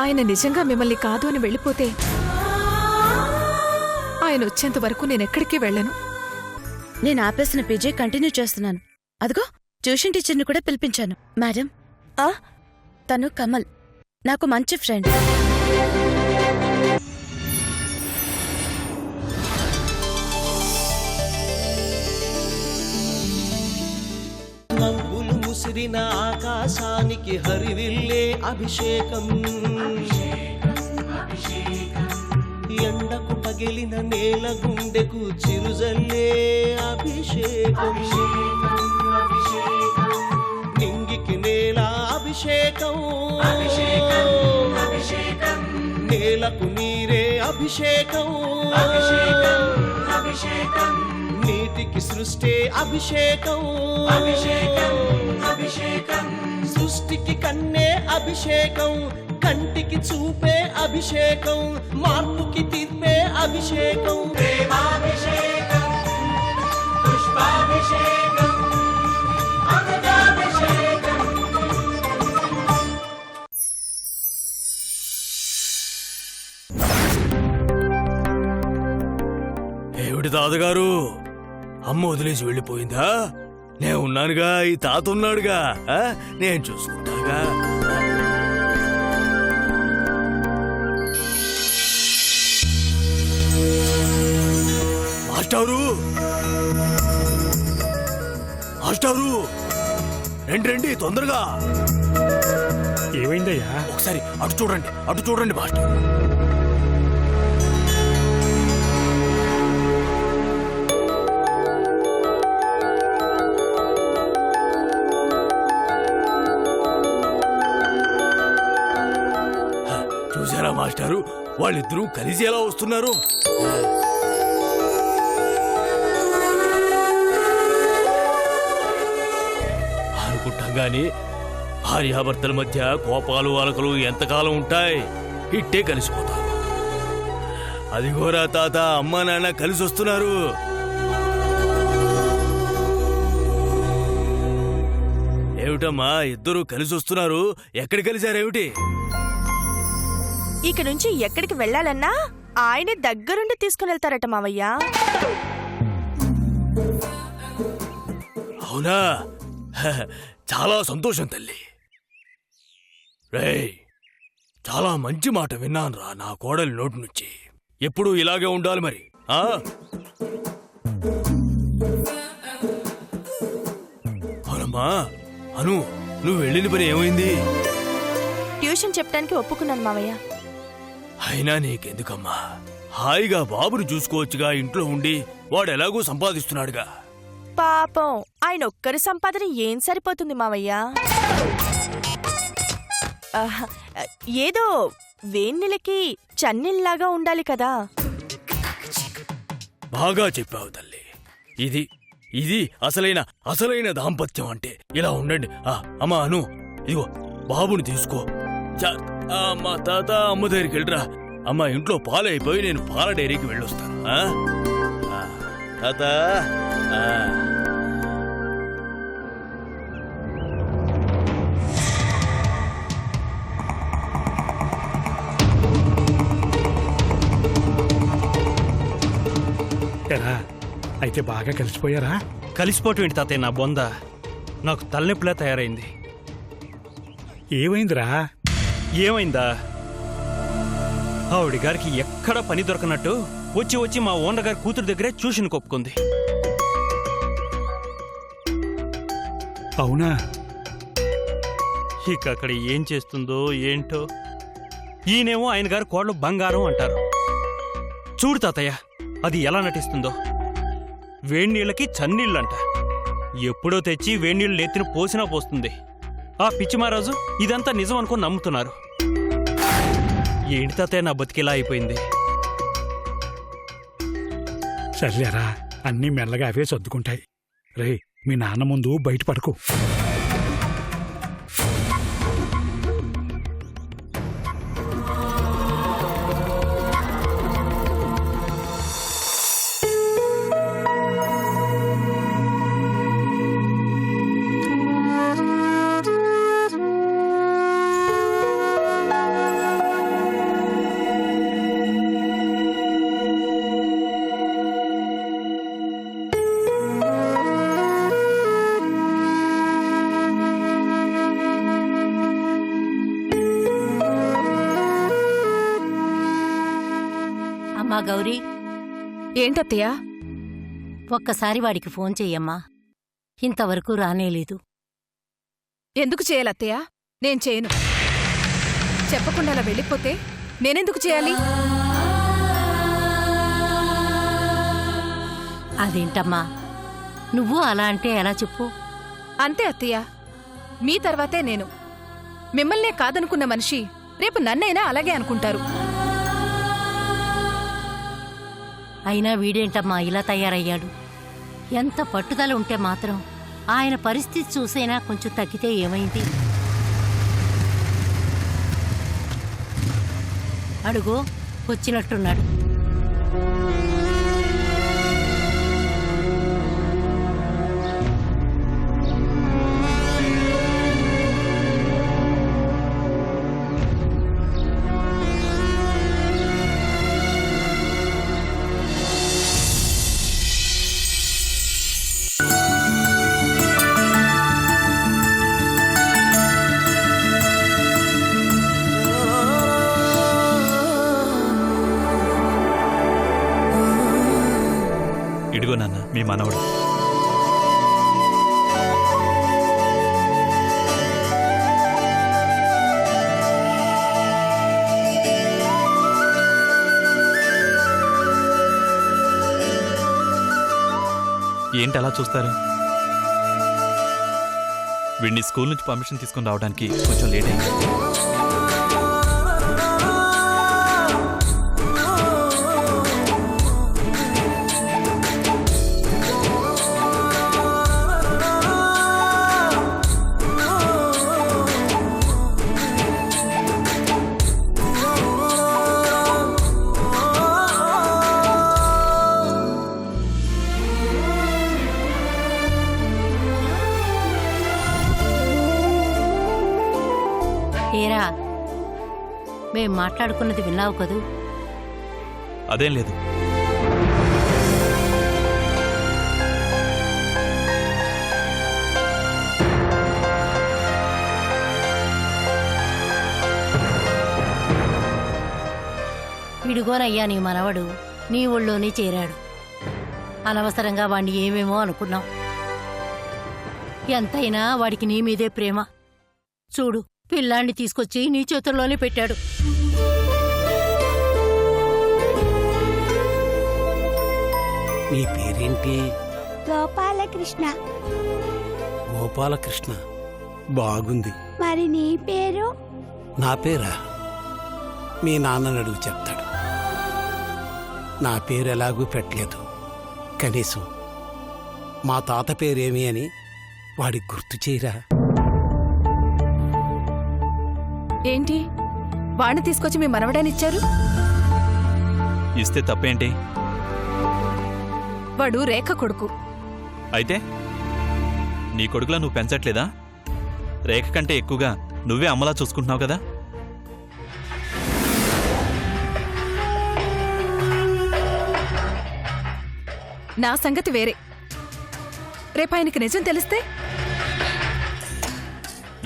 ఆయన నిజంగా మిమ్మల్ని కాదు అని వెళ్ళిపోతే ఆయన వచ్చేంత వరకు నేనెక్కడికి వెళ్ళను. నేను ఆపేసిన పీజీ కంటిన్యూ చేస్తున్నాను. అదిగో ట్యూషన్ టీచర్ని కూడా పిలిపించాను. మేడం, తను కమల్, నాకు మంచి ఫ్రెండ్. మబ్బులు ముసిరిన ఆకాశానికి హరివిల్లే అభిషేకం, ఎండకు పగిలిన నేల గుండెకు చిరుజల్లే అభిషేకం, నింగికి నేల అభిషేకం, నేలకు నీరే అభిషేకం, నీటికి సృష్టి అభిషేకం, సృష్టికి కన్నే అభిషేకం, కంటికి చూపే అభిషేకం, మార్పుకి తీర్పే అభిషేకం, ప్రేమాభిషేకం, పుష్పాభిషేకం, అమృతాభిషేకం. ఏమిటి తాతగారు, అమ్మ వదిలేసి వెళ్ళిపోయిందా? నేను ఉన్నానుగా, ఈ తాత ఉన్నాడుగా, నేను చూసుకుంటాగా. మాస్టారు, మాస్టారు, రండి రండి తొందరగా. ఏమైందయ్యా? ఒకసారి అటు చూడండి, అటు చూడండి మాస్టర్. చూసారా మాస్టారు, వాళ్ళిద్దరూ కలిసి ఎలా వస్తున్నారు? అనుకుంటాం గాని భార్యాభర్తల మధ్య కోపాలు అలకలు ఎంతకాలం ఉంటాయి? ఇట్టే కలిసిపోతారు. అదిగోరా తాత, అమ్మా నాన్న కలిసి వస్తున్నారు. ఏమిటమ్మా ఇద్దరు కలిసి వస్తున్నారు? ఎక్కడ కలిశారేమిటి? ఇక నుంచి ఎక్కడికి వెళ్లాలన్నా ఆయనే దగ్గరుండి తీసుకుని వెళ్తారట మావయ్య. అవునా? చాలా సంతోషం తల్లి. రేయ్, చాలా మంచి మాట విన్నానురా నా కోడలి నోటి నుంచి. ఎప్పుడూ ఇలాగే ఉండాలి మరి. అవునమ్మా. అను, నువ్వు వెళ్ళిన పని ఏమైంది? ట్యూషన్ చెప్పడానికి ఒప్పుకున్నాను మావయ్య. అయినా నీకెందుకమ్మా, హాయిగా బాబుని చూసుకోవచ్చుగా. ఇంట్లో ఉండి వాడు ఎలాగూ సంపాదిస్తున్నాడుగా. పాపం ఆయన ఒక్కరి సంపాదన ఏం సరిపోతుంది మావయ్య. ఏదో వేన్నెలకి చన్నీళ్ళలాగా ఉండాలి కదా. బాగా చెప్పావు తల్లి. ఇది ఇది అసలైన దాంపత్యం అంటే. ఇలా ఉండండి. అమ్మా అను, ఇదిగో బాబుని తీసుకో. అమ్మా తాత, అమ్మ దగ్గరికి వెళ్ళరా. అమ్మ ఇంట్లో పాలు అయిపోయి నేను పాల డైరీకి వెళ్ళొస్తాను. తాత, అయితే బాగా కలిసిపోయారా? కలిసిపోవటం ఏంటి తాతయ్య, నా బొంద నాకు తలనొప్పిలా తయారైంది. ఏమైందిరా? ఏమైందా? ఆవిడ గారికి ఎక్కడా పని దొరకనట్టు వచ్చి మా ఓనర్ గారి కూతురు దగ్గరే ట్యూషన్ కొప్పుకుంది. అవునా? ఇక అక్కడ ఏం చేస్తుందో ఏంటో. ఈయనేమో ఆయన గారు కోడలు బంగారం అంటారు. చూడు తాతయ్య, అది ఎలా నటిస్తుందో. వేణీళ్ళకి చన్నీళ్ళంట. ఎప్పుడో తెచ్చి వేణీళ్ళు నెత్తిన పోసినా పోస్తుంది. ఆ పిచ్చిమారాజు ఇదంతా నిజం అనుకుని నమ్ముతున్నారు. ఏంటి తాతయ్య నా బతికిలా అయిపోయింది. సర్లేరా, అన్నీ మెల్లగా అవే సర్దుకుంటాయి. రే, మీ నాన్న ముందు బయట పడుకో. మా గౌరీ, ఏంటత్తయ్యా? ఒక్కసారి వాడికి ఫోన్ చెయ్యమ్మా. ఇంతవరకు రానేలేదు. ఎందుకు చేయాలత్తయ్యా? నేను చేయను. చెప్పకుండా అలా వెళ్ళిపోతే నేనెందుకు చేయాలి? అదేంటమ్మా, నువ్వు అలా అంటే ఎలా చెప్పు? అంతే అత్తయ్యా, మీ తర్వాతే నేను. మిమ్మల్నే కాదనుకున్న మనిషి రేపు నన్నైనా అలాగే అనుకుంటారు. అయినా వీడేంటమ్మా ఇలా తయారయ్యాడు? ఎంత పట్టుదల ఉంటే మాత్రం ఆయన పరిస్థితి చూసైనా కొంచెం తగ్గితే ఏమైంది? అడుగో వచ్చినట్టున్నాడు. ఇదిగో నాన్న మీ మనవడు. ఏంటి అలా చూస్తారు? వీడిని స్కూల్ నుంచి పర్మిషన్ తీసుకుని రావడానికి కొంచెం లేట్ అయింది. ఏరా, మేం మాట్లాడుకున్నది విన్నావు కదూ? అదేం లేదు. ఇడుగోనయ్యా నీ మనవడు నీ ఊళ్ళోనే చేరాడు. అనవసరంగా వాణ్ణి ఏమేమో అనుకున్నాం. ఎంతైనా వాడికి నీ మీదే ప్రేమ. చూడు, పిల్లాన్ని తీసుకొచ్చి నీ చేతుల్లోనే పెట్టాడు. నీ పేరేంటి? గోపాలకృష్ణ. గోపాలకృష్ణ, బాగుంది. మరి నీ పేరు? నా పేరా? మీ నాన్నని అడుగు చెప్తాడు. నా పేరు ఎలాగూ పెట్టలేదు. కనీసం మా తాత పేరేమి అని వాడికి గుర్తు చేయరా? ఏంటి, వాణ్ణి తీసుకొచ్చి మీ మనవడానిచ్చారు? ఇస్తే తప్పేంటి? వాడు రేఖ కొడుకు. అయితే నీ కొడుకులా నువ్వు పెంచట్లేదా? రేఖ కంటే ఎక్కువగా నువ్వే అమ్మలా చూసుకుంటున్నావు కదా. నా సంగతి వేరే. రేపు ఆయనకి నిజం తెలిస్తే?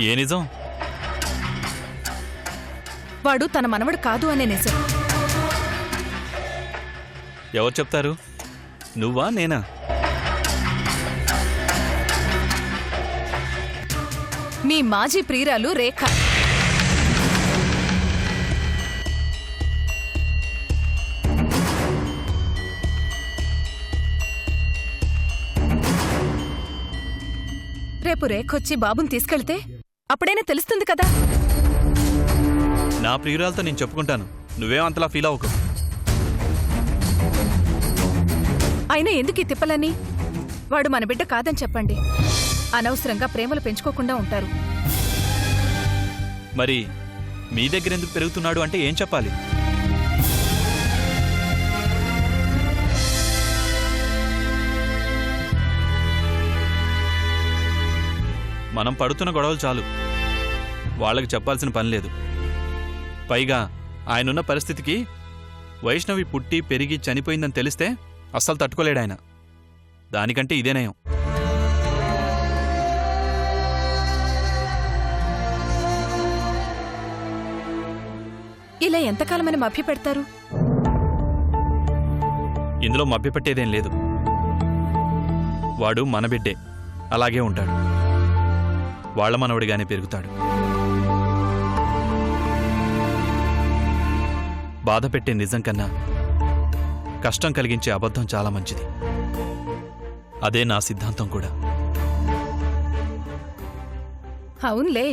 ఏ నిజం? వాడు తన మనవడు కాదు అనే నిజం. ఎవరు చెప్తారు? నువ్వా నేనా? మీ మాజీ ప్రియురాలు రేఖ. రేపు రేఖొచ్చి బాబుని తీసుకెళ్తే అప్పుడైనా తెలుస్తుంది కదా. నా ప్రియురాలతో నేను చెప్పుకుంటాను, నువ్వేం అంతలా ఫీల్ అవ్వకు. అయినా ఎందుకు ఈ తిప్పలని? వాడు మన బిడ్డ కాదని చెప్పండి. అనవసరంగా ప్రేమలు పెంచుకోకుండా ఉంటారు. మరి మీ దగ్గర ఎందుకు పెరుగుతున్నాడు అంటే ఏం చెప్పాలి? మనం పడుతున్న గొడవలు చాలు, వాళ్ళకి చెప్పాల్సిన పని లేదు. పైగా ఆయనున్న పరిస్థితికి వైష్ణవి పుట్టి పెరిగి చనిపోయిందని తెలిస్తే అస్సలు తట్టుకోలేడు ఆయన. దానికంటే ఇదే నయం. ఇలా ఎంతకాలమని మభ్య పెడతారు? ఇందులో మభ్యపెట్టేదేం లేదు. వాడు మన బిడ్డే, అలాగే ఉంటాడు. వాళ్ళ మనవడిగానే పెరుగుతాడు. బాధ పెట్టే నిజం కన్నా కష్టం కలిగించే అబద్ధం చాలా మంచిది. అదే నా సిద్ధాంతం కూడా. అవునులే,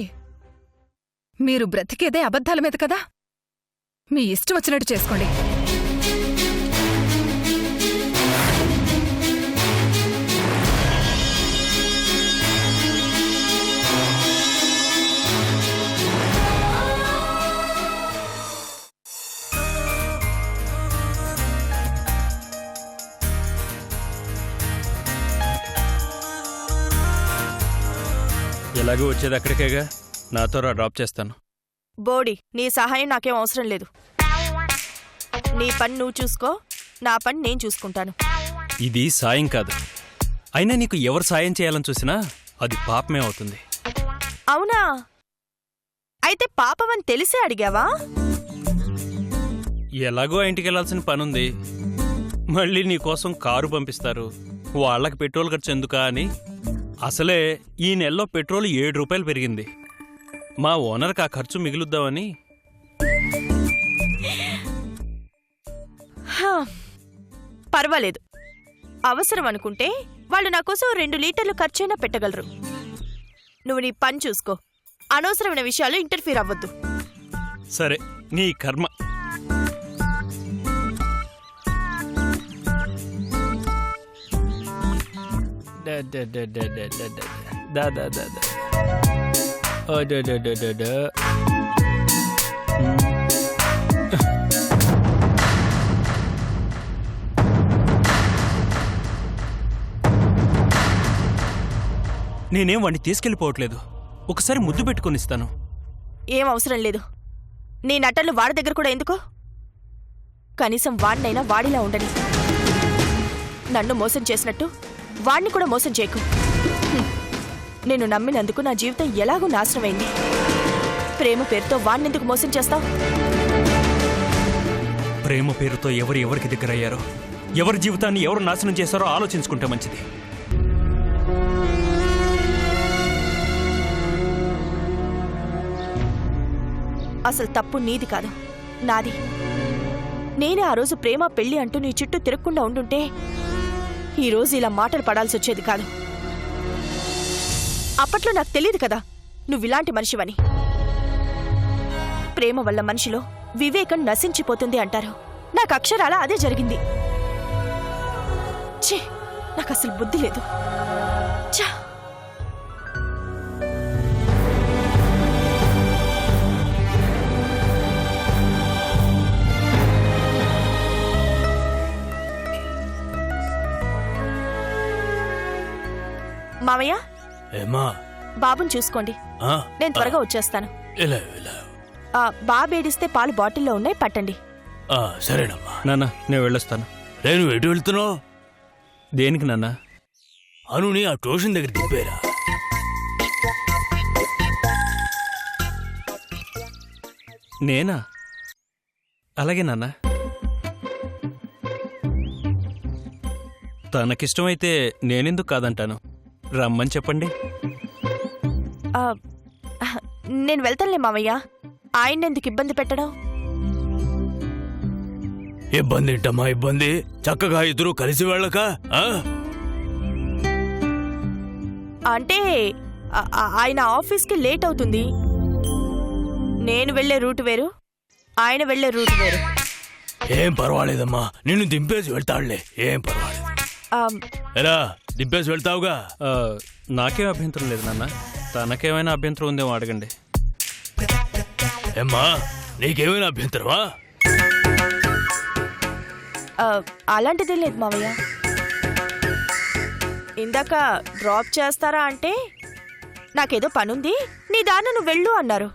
మీరు బ్రతికేదే అబద్ధాల మీద కదా. మీ ఇష్టం వచ్చినట్టు చేసుకోండి. ఎలాగో వచ్చేది అక్కడికేగా, నాతో డ్రాప్ చేస్తాను. బోడి, నీ సహాయం నాకేం అవసరం లేదు. నీ పని నువ్వు చూసుకో, నా పని నేను చూసుకుంటాను. ఇది సాయం కాదు. అయినా నీకు ఎవరు సాయం చేయాలని చూసినా అది పాపమే అవుతుంది. అవునా? అయితే పాపమని తెలిసే అడిగావా? ఎలాగో ఇంటికి వెళ్లాల్సిన పనుంది. మళ్ళీ నీకోసం కారు పంపిస్తారు. వాళ్ళకి పెట్రోల్ ఖర్చు ఎందుకా అని. అసలే ఈ నెలలో పెట్రోల్ 7 రూపాయలు పెరిగింది. మా ఓనర్కి ఆ ఖర్చు మిగులుద్దామని. పర్వాలేదు, అవసరం అనుకుంటే వాళ్ళు నా కోసం 2 లీటర్లు ఖర్చైనా పెట్టగలరు. నువ్వు నీ పని చూసుకో, అనవసరమైన విషయాలు ఇంటర్ఫీర్ అవ్వద్దు. సరే, నీ కర్మ. నేనేం వాడిని తీసుకెళ్ళిపోవట్లేదు. ఒకసారి ముద్దు పెట్టుకొనిస్తాను. ఏం అవసరం లేదు. నీ నటనలు వాడి దగ్గర కూడా ఎందుకు? కనీసం వాడినైనా వాడిలా ఉండని. నన్ను మోసం చేసినట్టు వాణ్ణి కూడా మోసం చేయకు. నేను నమ్మినందుకు నా జీవితం ఎలాగూ నాశనమైంది. ప్రేమ పేరుతో వాణ్ణెందుకు మోసం చేస్తావు? ప్రేమ పేరుతో ఎవరికి దగ్గరయ్యారో, ఎవరి జీవితాన్ని ఎవరు నాశనం చేశారో ఆలోచించుకుంటే మంచిది. అసలు తప్పు నీది కాదు, నాది. నేనే ఆ రోజు ప్రేమ పెళ్లి అంటూ నీ చుట్టూ తిరగకుండా ఉండుంటే ఈరోజు ఇలా మాటలు పడాల్సి వచ్చేది కాదు. అప్పట్లో నాకు తెలియదు కదా నువ్విలాంటి మనిషివని. ప్రేమ వల్ల మనిషిలో వివేకం నశించిపోతుంది అంటారు. నాకు అక్షరాల అదే జరిగింది. ఛీ, నాకు అసలు బుద్ధి లేదు. ఛా! మామయ్య, బాబుని చూసుకోండి. నేను త్వరగా వచ్చేస్తాను. బాబు ఏడిస్తే పాలు బాటిల్లో ఉన్నాయి, పట్టండి. సరేనమ్మా. నాన్న, నేను వెళ్ళొస్తాను. నేను ఎటు వెళ్తున్నావు? దేనికి నాన్న? అనుని ఆ ట్యూషన్ దగ్గర దింపేరా. నేనా? అలాగే నాన్న. తనకిష్టమైతే నేనెందుకు కాదంటాను. రమ్మని చెప్పండి. నేను వెళ్తానులే మావయ్య. ఆయన్నెందుకు ఇబ్బంది పెట్టడం? ఇబ్బంది ఏంటమ్మా ఇబ్బంది? చక్కగా ఇద్దరు కలిసి వెళ్ళక. అంటే ఆయన ఆఫీస్కి లేట్ అవుతుంది. నేను వెళ్లే రూట్ వేరు, ఆయన వెళ్లే రూట్ వేరు. ఏం పర్వాలేదమ్మా, నిన్ను దింపేసి వెళ్తాడులే. ఏం పర్వాలేదు. ఎలా దింపేసి వెళ్తావుగా? నాకేం అభ్యంతరం లేదు నాన్న. తనకేమైనా అభ్యంతరం ఉందేమో అడగండి. ఏమ్మా, నీకేమైనా అభ్యంతరమా? అలాంటిదే లేదు మావయ్య. ఇందాక డ్రాప్ చేస్తారా అంటే నాకేదో పనుంది, నీ దాన్ని నువ్వు వెళ్ళు అన్నారు.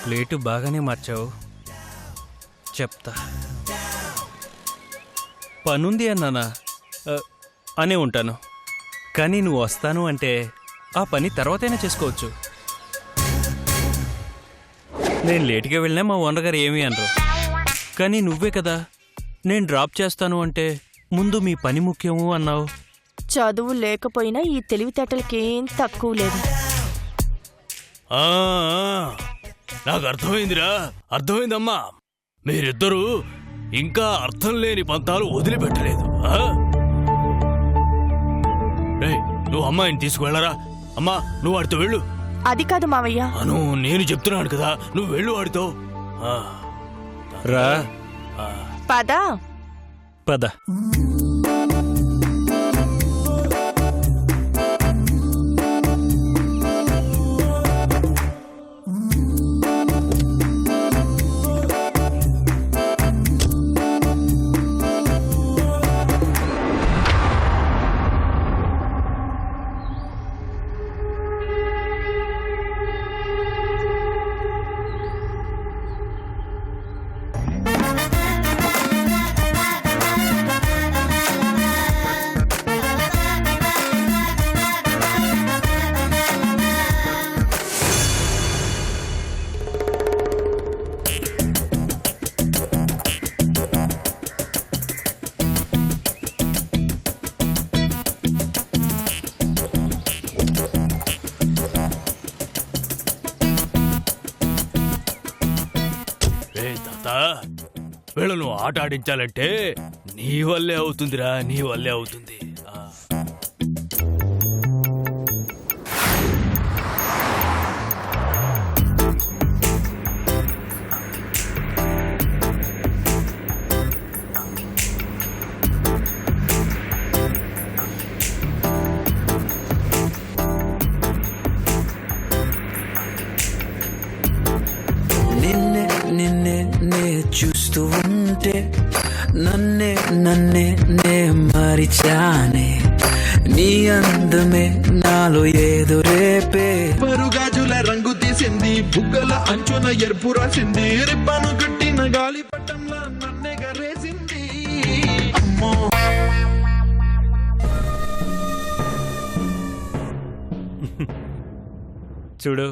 ప్లేటు బాగానే మార్చావు. చెప్తా. పనుంది అన్నానా? అనే ఉంటాను. కానీ నువ్వు వస్తాను అంటే ఆ పని తర్వాతైనా చేసుకోవచ్చు. నేను లేటుగా వెళ్ళినా మా ఓనర్ గారు ఏమీ అనరు. కానీ నువ్వే కదా నేను డ్రాప్ చేస్తాను అంటే ముందు మీ పని ముఖ్యము అన్నావు. చదువు లేకపోయినా ఈ తెలివితేటలకేం తక్కువ లేదు. ఆ, నాకు అర్థమైందిరా, అర్థమైందమ్మా. మీరిద్దరూ ఇంకా అర్థం లేని పంతాలు వదిలిపెట్టలేదు. నువ్వు అమ్మాయిని తీసుకువెళ్ళరా. అమ్మా, నువ్వు వాడితో వెళ్ళు. అది కాదు మావయ్య. అను, నేను చెప్తున్నాను కదా, నువ్వు వెళ్ళు వాడితో. రా పద పద. వీళ్ళను ఆట ఆడించాలంటే నీ వల్లే అవుతుందిరా, నీ వల్లే అవుతుంది. నిన్నే నే చూస్తూ ఉంటే నన్నే నే మరిచానే. నీ అందమే నాలో ఏదో రేపే. పరుగాజుల రంగు తీసింది, బుగ్గల అంచున ఎరుపు రాసింది, రిబ్బను కట్టిన గాలి పట్టంలా నన్నే గరేసింది. అమ్మో చూడు,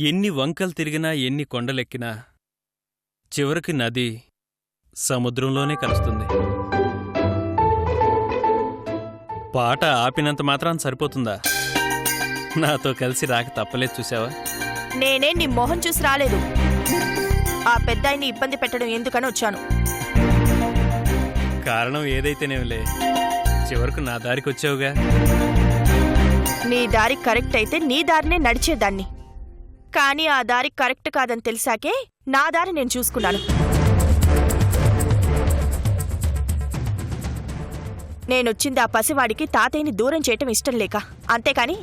ఎన్ని వంకలు తిరిగినా ఎన్ని కొండలెక్కినా చివరికి నది సముద్రంలోనే కలుస్తుంది. పాట ఆపినంత మాత్రం సరిపోతుందా? నాతో కలిసి రాక తప్పలేదు. చూసావా, నేనే నీ మొహం చూసి రాలేదు. ఆ పెద్దాయిని ఇబ్బంది పెట్టడం ఎందుకని వచ్చాను. కారణం ఏదైతేనేమిలే, చివరకు నా దారికి వచ్చావుగా. నీ దారి కరెక్ట్ అయితే నీ దారినే నడిచేదాన్ని. కానీ ఆ దారి కరెక్ట్ కాదని తెలిసాకే నా దారి నేను చూసుకున్నాను. నేనొచ్చింది ఆ పసివాడికి తాతయ్యని దూరం చేయటం ఇష్టం లేక, అంతేకాని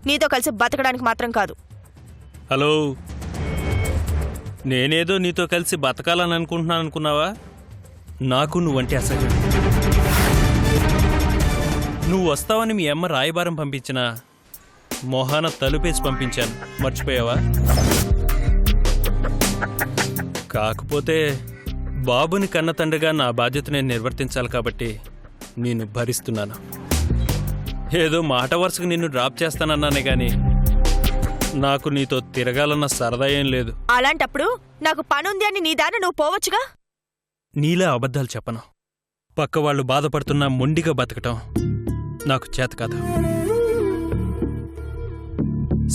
నీతో కలిసి బతకడానికి మాత్రం కాదు. హలో, నేనేదో నీతో కలిసి బతకాలని అనుకుంటున్నాను అనుకున్నావా? నాకు నువ్వంటే అసహ్యం. నువ్వు వస్తావని మీ అమ్మ రాయబారం పంపించినా మొహాన తలుపేసి పంపించాను, మర్చిపోయావా? కాకపోతే బాబుని కన్న తండ్రిగా నా బాధ్యత నేను నిర్వర్తించాలి కాబట్టి నేను భరిస్తున్నాను. ఏదో మాట వరుసకు నిన్ను డ్రాప్ చేస్తానన్నానే గాని నాకు నీతో తిరగాలన్న సరదా ఏం లేదు. అలాంటప్పుడు నాకు పనుంది అని నీ దారి నువ్వు పోవచ్చుగా. నీలా అబద్ధాలు చెప్పను. పక్కవాళ్లు బాధపడుతున్నా మొండిగా బతకటం నాకు చేత కాదు.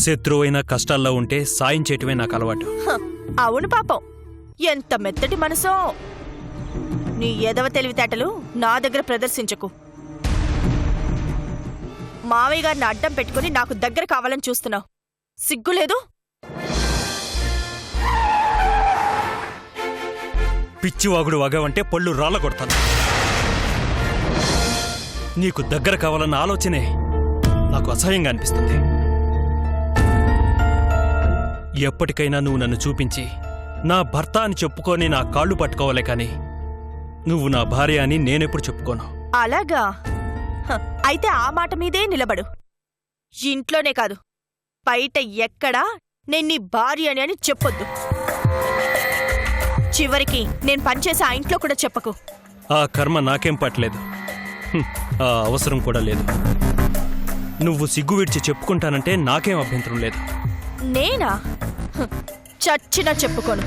శత్రువైనా కష్టాల్లో ఉంటే సాయం చేయటమే నాకు అలవాటు. అవును పాపం, ఎంత మెత్తటి మనసో. నీ ఎదవ తెలివితేటలు నా దగ్గర ప్రదర్శించకు. మావయ్య గారిని అడ్డం పెట్టుకుని నాకు దగ్గర కావాలని చూస్తున్నావు. సిగ్గులేదు? పిచ్చివాగుడు వగవంటే పళ్ళు రాళ్ళ కొడతాను. నీకు దగ్గర కావాలన్న ఆలోచనే నాకు అసహ్యంగా అనిపిస్తుంది. ఎప్పటికైనా నువ్వు నన్ను చూపించి నా భర్త అని చెప్పుకొని నా కాళ్ళు పట్టుకోవాలే కాని నువ్వు నా భార్య అని నేనెప్పుడు చెప్పుకోను. అలాగా? అయితే ఆ మాట మీదే నిలబడు. ఇంట్లోనే కాదు, బయట ఎక్కడా నేను నీ భార్య అని చెప్పొద్దు. చివరికి నేను పనిచేసే ఆ ఇంట్లో కూడా చెప్పకు. ఆ కర్మ నాకేం పట్టలేదు, ఆ అవసరం కూడా లేదు. నువ్వు సిగ్గు విడిచి చెప్పుకుంటానంటే నాకేం అభ్యంతరం లేదు. నేనా? చచ్చినా చెప్పుకోను.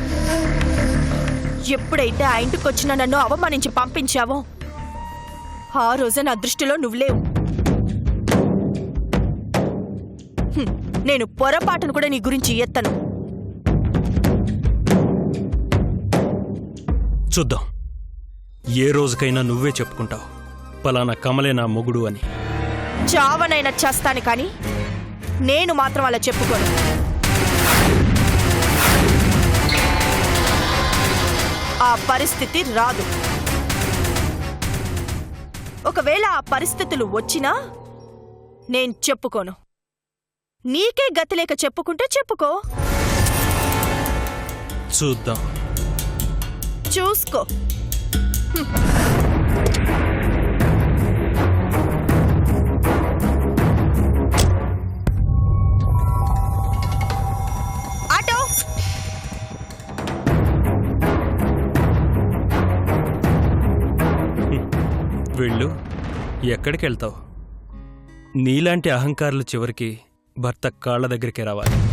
ఎప్పుడైతే ఆ ఇంటికొచ్చిన నన్ను అవమానించి పంపించావో ఆ రోజే నా దృష్టిలో నువ్వు లేవు. నేను పొరపాటును కూడా నీ గురించి ఎత్తను. చూద్దాం, ఏ రోజుకైనా నువ్వే చెప్పుకుంటావు పలానా కమలే నా మొగుడు అని. చావనైనా చేస్తాను కానీ నేను మాత్రం అలా చెప్పుకోను. ఆ పరిస్థితి రాదు. ఒకవేళ ఆ పరిస్థితులు వచ్చినా నేను చెప్పుకోను. నీకే గతి లేక చెప్పుకుంటే చెప్పుకో. చూద్దాం. చూసుకో. ఆటో. వెళ్ళు. ఎక్కడికి వెళ్తావు? నీలాంటి అహంకారులు చివరికి భర్త కాళ్ళ దగ్గరికి రావాలి.